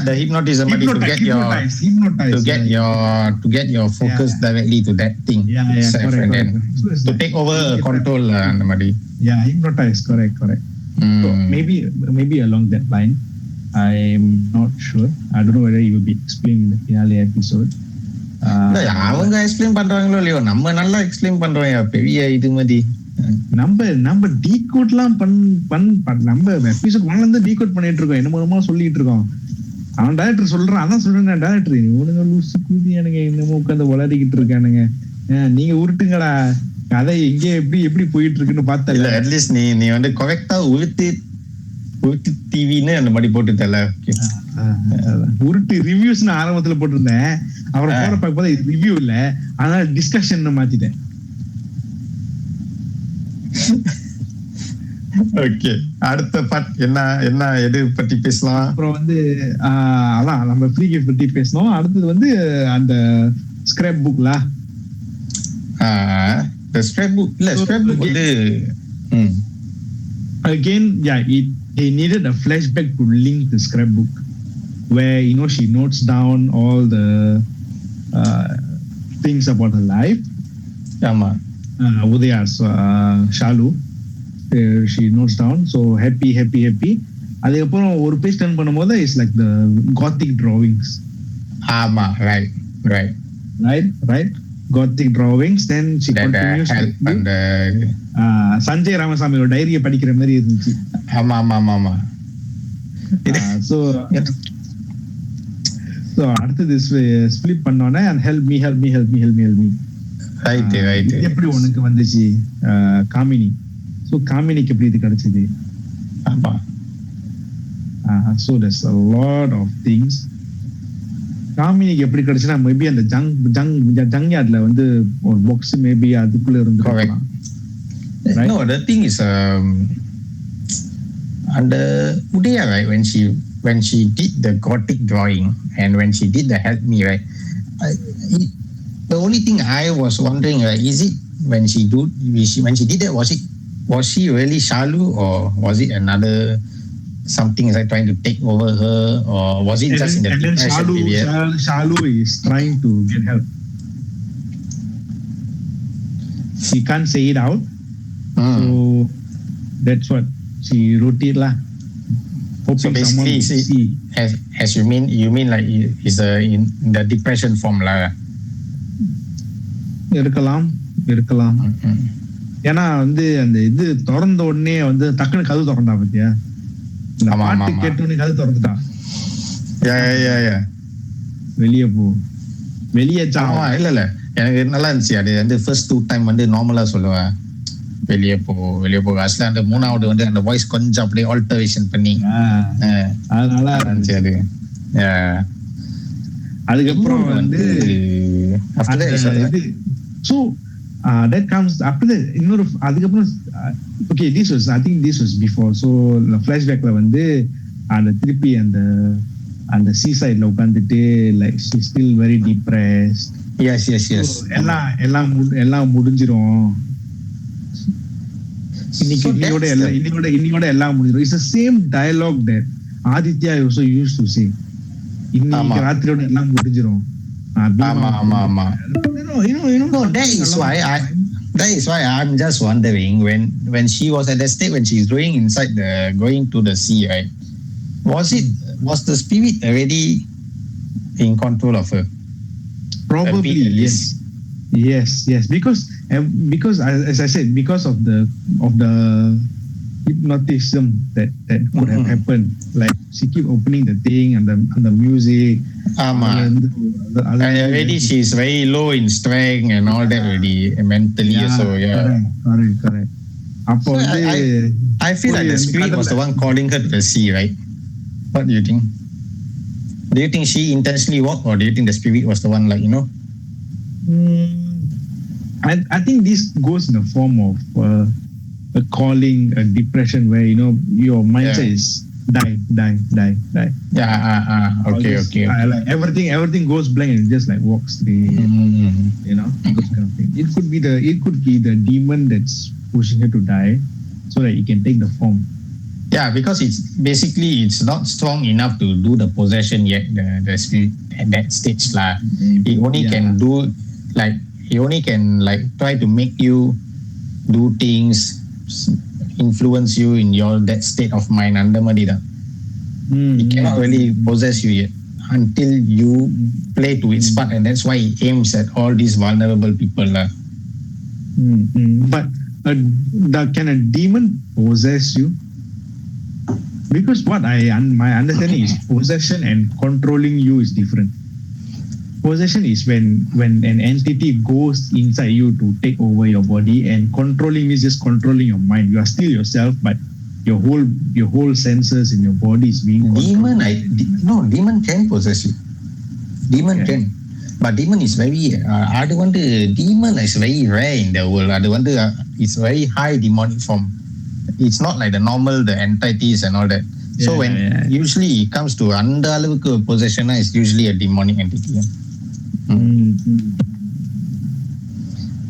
the hypnotism to get your focus directly to that thing. And then to take over control அந்த மாதிரி. Hypnotize, correct. So maybe along that line. I'm not sure. I don't know whether you will be explaining in the finale episode. அவங்க explain பண்றாங்களோ இல்லையோ, நம்ம நல்லா explain பண்றோம். பெரிய இது மாதிரி நம்ம டீகோட்லாம் நம்ம எபிசோட் 1ல இருந்து டீகோட் பண்ணிட்டு இருக்கோம், என்னமோ சொல்லிட்டு இருக்கோம். அவன் டைரக்டர் சொல்றான், அதான் சொல்றேன் டைரக்டர், இவனுங்க லூசு கூதியானுங்க, என்னமோ உட்காந்து உளறிக்கிட்டு இருக்கானுங்க, நீங்க உருட்டுங்கடா கதை எங்கே எப்படி போயிட்டு இருக்குன்னு பார்த்தா. இல்ல அட்லீஸ்ட் நீ வந்து கரெக்டா உருட்டு டிவின்னு அந்த மாதிரி போட்டு தல. உருட்டு ரிவ்யூஸ் நான் ஆரம்பத்துல போட்டிருந்தேன், அப்புறம் போற பார்க்கும்போது ரிவ்யூ இல்ல, அதனால டிஸ்கஷன் மாத்திட்டேன். ஓகே, அடுத்த பார்ட் என்ன என்ன எது பத்தி பேசலாம்? அப்புறம் வந்து அதான் நம்ம ஃப்ரீ கிஃப்ட் பத்தி பேசணும். அடுத்தது வந்து அந்த ஸ்கிராப் புக்ல ஸ்கிராப் புக் இல்ல, ஸ்கிராப் புக் வந்து again, yeah, they needed a flashback to link the scrapbook where she notes down all the things about her life. ஆமா, Udaya's Shalu, she notes down, so happy. அதுக்கப்புறம் ஒரு page turn பண்ணும்போது it's like the gothic drawings. ஆமா, right gothic drawings. Then she continues and Sanjay ராமசாமியோட டைரியை படிக்கிற மாதிரி இருந்துச்சு. ஆமா. So அடுத்தது ஸ்பிளிட் பண்ணோன்னே and help me ரைட் எப்படி உனக்கு வந்துச்சு காமினி? ஸோ காமினிக்கு எப்படி இது கிடைச்சது? ஆமா. So there's a lot of things. காமினிக்கு எப்படி கிடைச்சுன்னா மேபி அந்த ஜங் யார்ட்ல வந்து ஒரு பாக்ஸ் மேபி அதுக்குள்ள இருந்து. No, the thing is, under Udaya, right, when she did the gothic drawing and when she did the help me, right, the only thing I was wondering, right, is it when she did that, was she really Shalu, or was it another something is like trying to take over her, or was it just in the depression period? Shalu is trying to get help. She can't say it out. So that's what she wrote it lah. So basically, as you mean like is in the depression form lah. இருக்கலாம். ஏன்னா வந்து அந்த இது திறந்த உடனே வந்து டக்குனு கதவு திறந்தா பத்தியா, பாட்டு கேட்டோன்னு கதவு திறந்துட்டா. வெளியே போ, வெளியே இல்ல எனக்கு நல்லா இருந்துச்சு. அது வந்து ஃபர்ஸ்ட் 2 டைம் வந்து நார்மலா சொல்லுவேன், வெளியே போ. அஸ்ல அந்த மூணாவது வந்து அந்த வாய்ஸ் கொஞ்சம் அப்படியே ஆல்டரேஷன் பண்ணி அதனால இருந்துச்சு அது. அதுக்கப்புறம் வந்து so that comes after that. இன்னொரு அதுக்கப்புறம் okay, I think this was before. So the flashbackல வந்து அந்த திருப்பி அந்த சீசைட்ல உட்கார்ந்துட்டு like she's still very depressed. yes எல்லாம் முடிஞ்சிரும், இன்னையோட எல்லாம் முடிஞ்சிரும். It's the same dialogue that Aditya also used to say. இன்னைக்கு ராத்திரியோட எல்லாம் முடிஞ்சிரும். ஆமா. No, that is why I'm just wondering when she was at that state, when she's going to the sea, right, was the spirit already in control of her? Probably yes, because as I said, because of the hypnotism that could have happened, like she keep opening the thing and the music. Already she's very low in strength and all that already mentally. So correct. So I feel like the spirit was the one calling her to the sea, right? What do you think? Do you think she intentionally walked, or do you think the spirit was the one, like, I think this goes in the form of a calling, a depression, where your mindset is die. Okay. Like everything goes blank and it just like walks straight. Those kind of thing. It could be the demon that's pushing her to die so that it can take the form. Yeah, because it's not strong enough to do the possession yet, the spirit at that stage lah. It only can do like, it only can like try to make you do things, influence you in your that state of mind. Under madida, it cannot really possess you yet until you play to its part, and that's why it aims at all these vulnerable people lah. But can a demon possess you? Because my understanding is possession and controlling you is different. Possession is when an entity goes inside you to take over your body, and controlling is just controlling your mind. You are still yourself, but your whole senses in your body is being controlled. Demon can possess you. Demon can. But demon is very demon is very rare in the world. It's very high demonic form. it's not like the normal, the entities and all that. So Yeah, when yeah. usually it comes to அந்த அளவுக்கு possession, it's usually a demonic entity.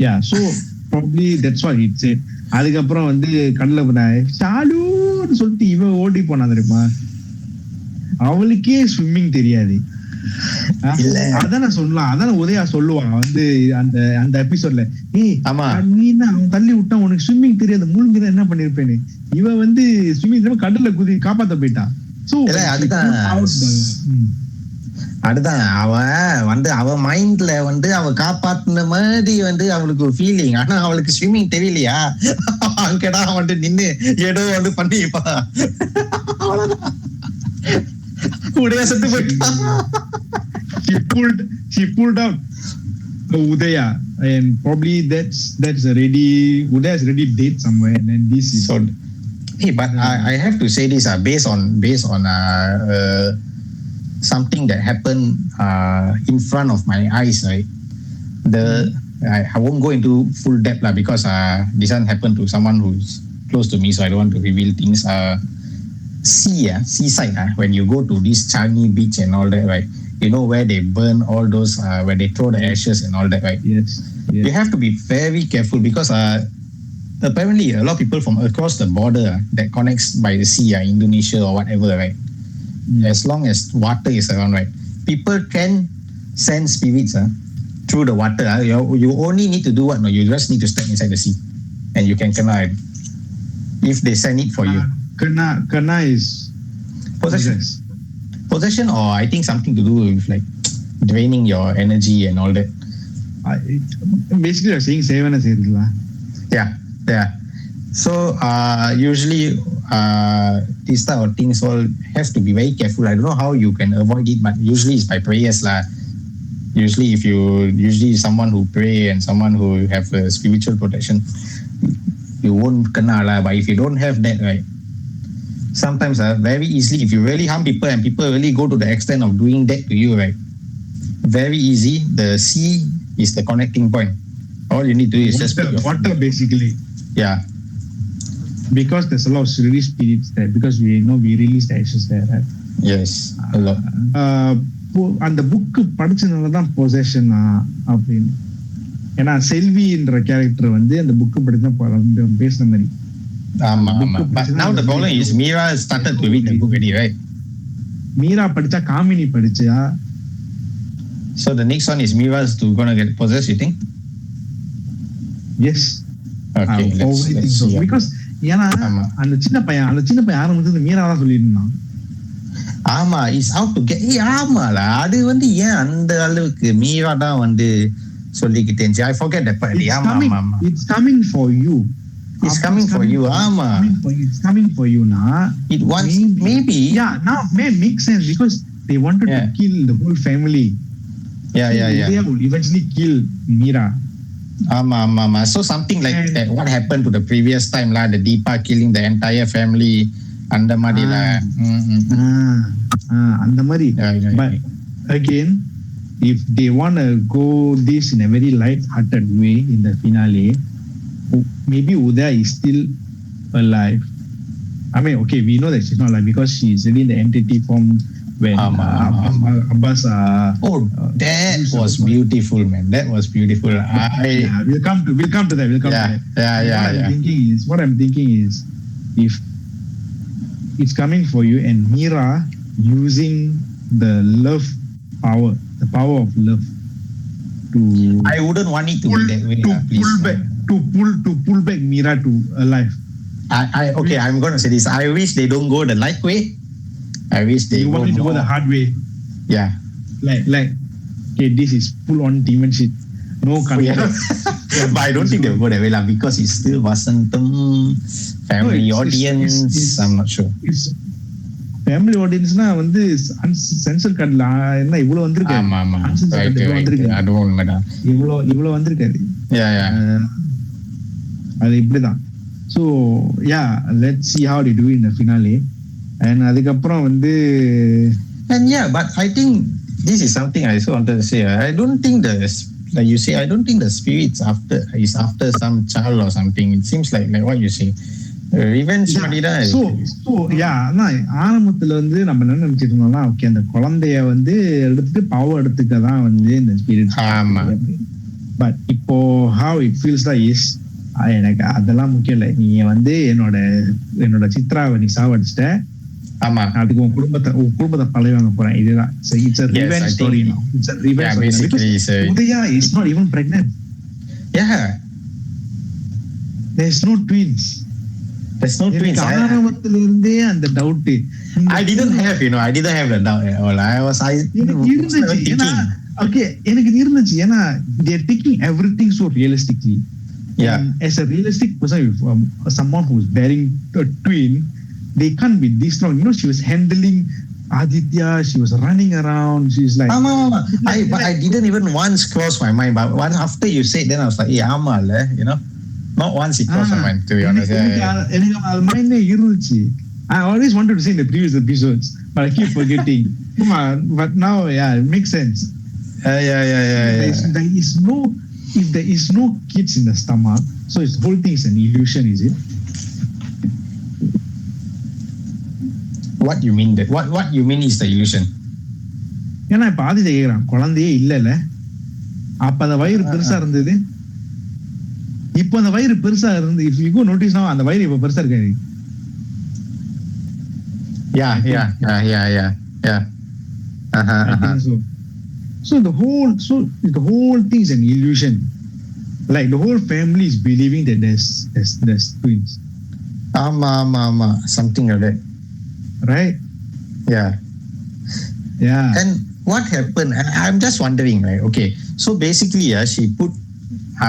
Yeah, so probably that's what he said. அதுக்கப்புறம் வந்து கடலை ஷாலுன்னு சொல்லிட்டு இவன் ஓடி போனா தெரியுமா, அவளுக்கே ஸ்விம்மிங் தெரியாது. இல்ல. அதான சொல்லலாம், அதான உதயா சொல்லுவான் வந்து அந்த அந்த எபிசோட்ல, ஆமா. நீ என்ன அவன் தள்ளி விட்டான், உனக்கு ஸ்விம்மிங் தெரியாது, மூழ்கிதான் என்ன பண்ணிருப்பேன்னு. இவன் வந்து ஸ்விம்மிங் தெரியாம கடல்ல குதி காப்பாத்த போயிட்டான். சோ அதுதான் அவன் வந்து அவ மைண்ட்ல வந்து அவ காப்பாத்தின மாதிரி வந்து அவளுக்கு ஒரு ஃபீலிங். ஆனா அவளுக்கு ஸ்விம்மிங் தெரியலையா, அங்கடா வந்து நின்னு ஏதோ வந்து பண்ணிப்பா, உடைய செத்து போயிட்டா. She pulled out Udaya, and probably that's already Udaya's already dead somewhere, and then this is so. Hey, but I have to say this based on something that happened in front of my eyes, right? I won't go into full depth because this one happened to someone who's close to me, so I don't want to reveal things. Seaside, when you go to this Changi beach and all that, right? You know where they burn all those, where they throw the ashes and all that, right? Yes. You have to be very careful because apparently a lot of people from across the border that connects by the sea, Indonesia or whatever, right? As long as water is around, right? People can send spirits through the water. You only need to do what? No, you just need to step inside the sea, and you can kena it if they send it for you. Kena is possession, or I think something to do with like draining your energy and all that. Basically, you're saying sevana serila. Yeah. So usually these type of things all have to be very careful. I don't know how you can avoid it, but usually it's by prayers lah. Usually someone who pray and someone who have a spiritual protection, you won't kena lah. But if you don't have that, right, sometimes very easily, if you really harm people and people really go to the extent of doing that to you, right, very easy, the sea is the connecting point. All you need to do is just put your water basically. Yeah. Because there's a lot of silly spirits there, because we know we release the ashes there, right? Yes, a lot. அந்த book படிச்சதுனால தான் possession அப்படின்னு. ஏன்னா செல்வின்ற character வந்து அந்த book படிச்சா பேசுன மாதிரி. But now the problem is Mira started to read the book already, right? Mira படிச்சா காமினி படிச்சா. So the next one is Mira's gonna get possessed, you think? Yes. Okay, let's so. Because ஏன்னா அந்த சின்ன பையன் ஆரம்பிச்சது மீரா தான் சொல்லிட்டு இருந்தான். ஆமா, இஸ் அவுட் டு கெட். ஆமால, அது வந்து ஏன் அந்த அளவுக்கு மீரா தான் வந்து சொல்லிக்கிட்டே இருந்துச்சு. I forget that part. ஆமா. It's coming for you. It's coming for you. ஆமா. It's coming for you na. It wants maybe. Yeah, now may make sense because they wanted to kill the whole family. Yeah. They will eventually kill Mira. ஆமா. So something like that. What happened to the previous time lah? The Deepa killing the entire family. அந்த மாதிரி அந்த மாதிரி. But again, if they want to go this in a very light-hearted way in the finale, maybe Udaya is still alive. I mean, okay, we know that she's not alive because she's really in the entity form when Abbas. That was beautiful, man. That was beautiful. We'll come to that. Yeah. What I'm thinking is, if it's coming for you and Mira using the love power, the power of love to. I wouldn't want it to be that way. To pull back Mira to alive. Okay, I'm going to say this. I wish they don't go the light way. I wish they want to go the hard way. Yeah. Like, okay, this is full on demon shit. No control. But I don't think they'll go that way because it's still Vasantham family audience. I'm not sure. It's family audience-na வந்து sensor கார்டுல என்ன இவ்வளவு வந்திருக்கு. ஆமா. அது உண்மைதான். இவ்வளவு வந்திருக்காரு. அது இப்படிதான். So yeah, let's see how they do in the finale. And அதுக்கப்புறம் வந்து but I think this is something I also wanted to say. I don't think like you say, I don't think the spirits after some child or something. It seems like what you say. Revenge மாதிரி தான் so அதான் ஆரம்பத்துல வந்து நம்ம என்ன நினைச்சிட்டு இருந்தோம்னா okay அந்த குழந்தைய வந்து எடுத்துட்டு பாவம் எடுத்துக்க தான் வந்து இந்த ஸ்பிரிட். ஆமா. பட் இப்போ ஹவ் இட் ஃபீல்ஸ் தான் இஸ் எனக்கு அதெல்லாம் முக்கியம் இல்லை. நீ வந்து என்னோட சித்ராவை நீ சாவடிச்சிட்ட. ஆமா. அதுக்கு உன் குடும்பத்தை பழி வாங்க போறேன். இதுதான் it's a revenge story now. It's a revenge story. Basically Udaya is not even pregnant. Yeah. There's no twins. ஆரம்பத்துல இருந்தே அந்த doubt I didn't have the doubt at all. எனக்கு இருந்துச்சு. ஏன்னா they are taking everything so realistically. Yeah. And as a realistic person, if someone who's bearing a twin, they can't be this strong. She was handling Aditya, she was running around, she's like I didn't even once cross my mind, but once after you said, then I was like, not once it crossed my mind, to be honest. எனக்கு அது மைண்ட்ல இருந்துச்சு. I always wanted to say in the previous episodes, but I keep forgetting. But now it makes sense. There is no, if there is no kids in the stomach, so this whole thing is an illusion, is it? What you mean that? What you mean is the illusion? ஏன்னா இப்ப ஆதித்ய கேக்குறான் குழந்தையே இல்ல, அப்ப அந்த வயிறு பெருசா இருந்தது, இப்ப அந்த வயிறு பெருசா இருந்து, if you go notice now அந்த வயிறு இப்ப பெருசா இருக்காது. Yeah. So the whole thing is an illusion. Like the whole family is believing that there's twins. Ama. Something like that. Right? Yeah. And what happened? I'm just wondering, right? Okay. So basically, she put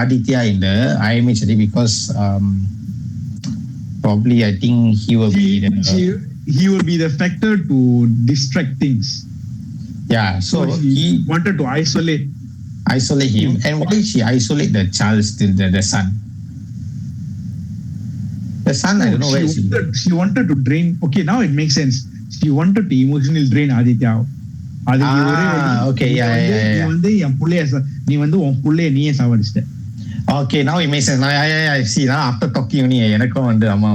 Aditya in the IMH because probably I think he will be the factor to distract things. Yeah. So he wanted to isolate him. And why she isolate the child still, the son? The son, I don't know where she wanted to drain. Okay, now it makes sense. She wanted to emotionally drain Aditya. Okay, yeah. நீ வந்து உன் புள்ளைய நீயே சாவடிச்சிட்ட. Okay, now it makes sense. I see. Now after talking only எனக்கும் வந்து ஆமா.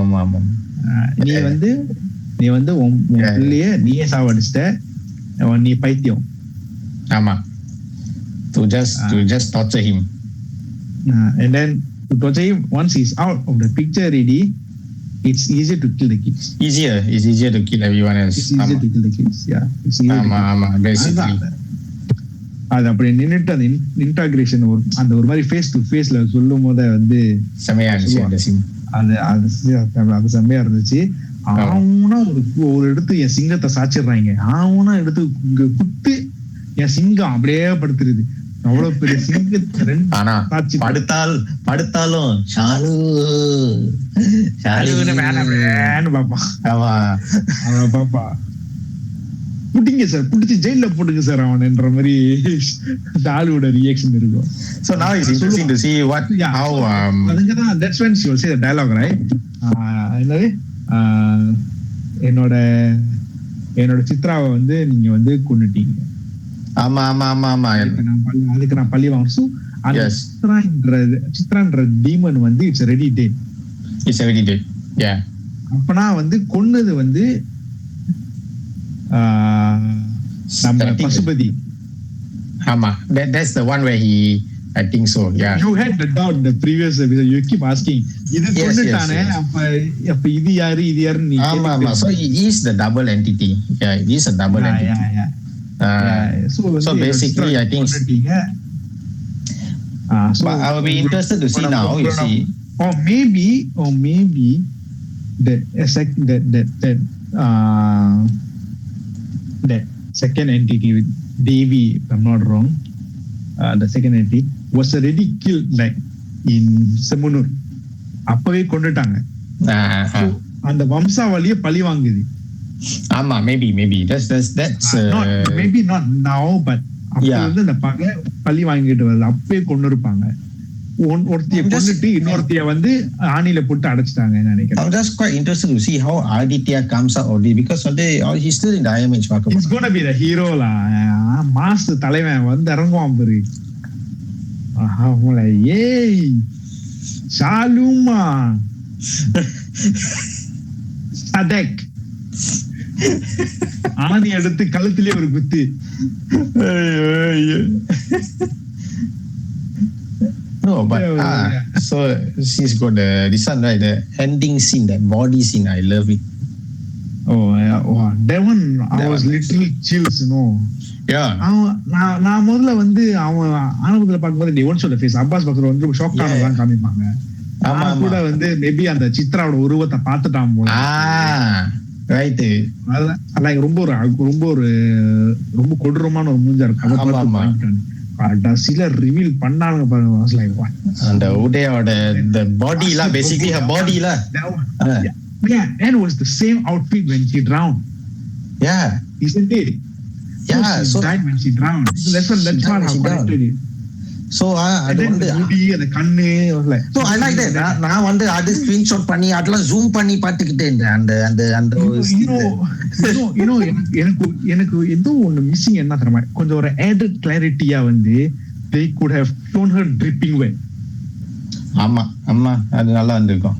நீ வந்து உன் புள்ளைய நீயே சாவடிச்சிட்ட. நீ பைத்தியம். ஆமா. To just torture him. And then to torture him once he's out of the picture already, it's easier to kill the kids. It's easier to kill everyone else. It's easier to kill the kids. Yeah. It's easier. ஆமா. Basically. அது அப்படி நின்னுட்டு அந்த integration அந்த ஒரு மாதிரி face to ஃபேஸ்ல சொல்லும் போது வந்து செமையா இருந்துச்சு. அது செம்மையா இருந்துச்சு. ஆவுனா ஒரு எடுத்து என் சிங்கத்தை சாச்சிடுறாங்க. ஆவுனா எடுத்து இங்க குத்து என் சிங்கம் அப்படியே படுத்துருது. அவ்வளவு பெரிய சிங்கத்தை ரெண்டு படுத்தாலும் பாப்பா புட்டிங்க சார், புடிச்சு ஜெயில போட்டுங்க சார் அவன்ன்ற மாதிரி ஆளோட ரியாக்ஷன் இருக்கும். So now it's interesting to see how அதுங்கதான் that's when she will say the dialogue, right? என்னது என்னோட சித்ராவை வந்து நீங்க வந்து கொன்னுட்டீங்க. ஆமா. அதுக்கு நான் பழி வாங்கணும். So அந்த சித்ரான்ற டீமன் வந்து இட்ஸ் already dead. Yeah. அப்பனா வந்து கொன்னது வந்து நம்ம பசுபதி. ஆமா. That's the one where I think so. Yeah. You had the doubt the previous episode. You keep asking. இது கொன்னுட்டானே அப்ப இது யாரு நீ. ஆமா. So he is the double entity. Yeah, he is a double entity. Yeah. So basically I think but I will be interested to see now. You see, or maybe that second entity with Devi, if I'm not wrong, the second entity was already killed like in Semunur. அப்பவே கொண்டுட்டாங்க. அந்த வம்சாவளியை பழி வாங்குது. ஆமா. maybe that's maybe not now, but அப்ப வந்து அந்த பகை பழி வாங்கிட்டு வருது. அப்பவே கொண்டு இருப்பாங்க. ஒருத்திய கொண்டுட்டு இன்னொருத்திய வந்து ஆணில போட்டு அடைச்சிட்டாங்க நினைக்கிறேன். I'm just quite interested to see how Aditya comes out of this because he's still in the IMH. He's gonna be the hero la. Mass தலைவன் வந்து இறங்குவான் பாரு. ஏய் ஷாலுமா Sadek. ஆணி எடுத்து கழுத்திலே ஒரு குத்து. No, but so she's got this one, right? The ending scene, that body scene, I love it. Oh, yeah. Wow. That one, I was literally chills, you know. Yeah. நான் முதல்ல வந்து அவன் ஆனந்தத்துல பார்க்கும்போது நீ ஒன் சொல்ல ஃபேஸ் அப்பாஸ் பக்கத்துல வந்து shock ஆனதான் காமிப்பாங்க. ஆமா கூட வந்து மேபி அந்த சித்ராவோட உருவத்தை பார்த்துட்டான் போல. ரைட். அதான் ரொம்ப கொடூரமான ஒரு மூஞ்சா இருக்கும். கடைசியில ரிவீல் பண்ணாங்க பாருங்க. அந்த உடையோட the body la, basically her body la. Yeah, and it was the same outfit when she drowned. Yeah. Isn't it? Yeah. So she died when she drowned. So that's what how connected it. So அது வந்து அந்த கண்ணு like. So I like that. நான் வந்து அது screenshot பண்ணி அதெல்லாம் zoom பண்ணி பார்த்துக்கிட்டேன். அந்த எனக்கு ஏதோ ஒன்னு மிஸ்ஸிங் என்ன தெரியுமா, கொஞ்சம் ஒரு added clarity-யா வந்து they could have shown her dripping wet. ஆமா அது நல்லா வந்திருக்கும்.